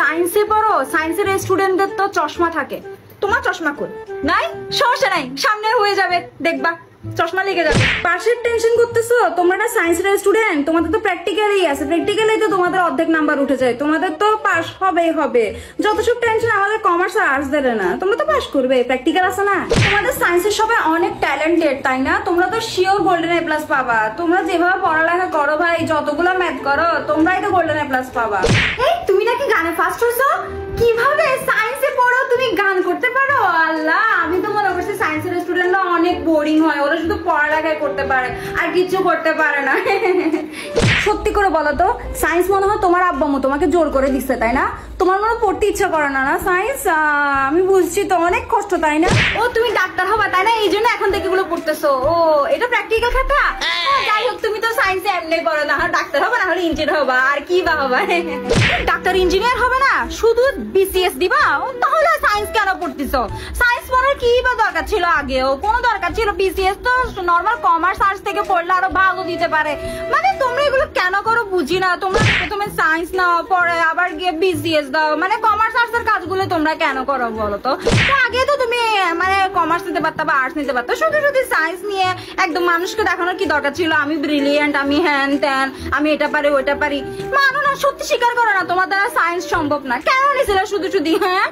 সায়েন্সে পড়ো, সায়েন্সের স্টুডেন্টদের তো চশমা থাকে, তোমার চশমা কই? নাই, সমস্যা নাই, সামনে হয়ে যাবে, দেখবা চশমা লেগে যাবে। পাশের টেনশন করতেছো? তোমরা না সায়েন্সের স্টুডেন্ট, তোমাদের তো প্র্যাকটিক্যালই আছে, প্র্যাকটিক্যালেই তো তোমাদের অর্ধেক নাম্বার উঠে যায়, তোমাদের তো পাস হবেই হবে। যত সব টেনশন আমাদের কমার্স আর আর্টস দেবে না, তোমরা তো পাস করবে, প্র্যাকটিক্যাল আছে না। তোমাদের সায়েন্সের সবাই অনেক ট্যালেন্টেড তাই না? তোমরা তো শিওর গোল্ডেন এ প্লাস পাবা, তোমরা যেভাবে পড়ালেখা করো ভাই, যতগুলো ম্যাথ করো তোমরাই তো গোল্ডেন এ প্লাস পাবা। এই তুমি নাকি গানে ফার্স্ট হইছো? কিভাবে সায়েন্সে পড়ো তুমি গান করতে পারো? আল্লাহ, আমি তো মনে করছি সায়েন্সের স্টুডেন্টরা অনেক বোরিং হয়, ওরা শুধু পড়ালেখাই করতে পারে আর কিছু করতে পারে না। সত্যি করে বলো তো, সায়েন্স মনে হয় তোমার আব্বা আম্মু তোমাকে জোর করে দিচ্ছে তাই না? তোমার মনে পড়তে ইচ্ছা করে না না সায়েন্স? আমি বুঝছি তো, অনেক কষ্ট তাই না? ও তুমি ডাক্তার হবা তাই না, এই জন্য এখন থেকে এগুলো পড়তেছো? ও এটা প্র্যাকটিক্যাল খাতা। যাই হোক, তুমি তো সায়েন্সে এমনি পড়ো না, ডাক্তার হবে না হলে ইঞ্জিনিয়ার হবা, আর কি বা হবা? ডাক্তার ইঞ্জিনিয়ার হবে না, শুধু বিসিএস দিবা, তাহলে সায়েন্স কেন পড়তেছো? সায়েন্স পড়ার কি বা দরকার ছিল? আগেও কোনো দরকার ছিল? বিসিএস তো নর্মাল কমার্স আর্টস থেকে পড়লে আরো ভালো দিতে পারে। মানে তোমরা এগুলো কেন করো বুঝি না। তোমরা প্রথমে সায়েন্স নাও, পরে আবার গিয়ে বিসিএস দাও, মানে কমার্স আর্টস এর কাজগুলো তোমরা কেন করো বলো তো? আগে তো তুমি মানে কমার্স নিতে পারতা বা আর্টস নিতে পারতো, শুধু শুধু সায়েন্স নিয়ে একদম মানুষকে দেখানোর কি দরকার ছিল আমি ব্রিলিয়েন্ট, আমি হ্যান ত্যান, আমি এটা পারি ওইটা পারি? মানো না, সত্যি স্বীকার করো না তোমার দ্বারা সায়েন্স সম্ভব না। কেন নিয়েছিল শুধু শুধু? হ্যাঁ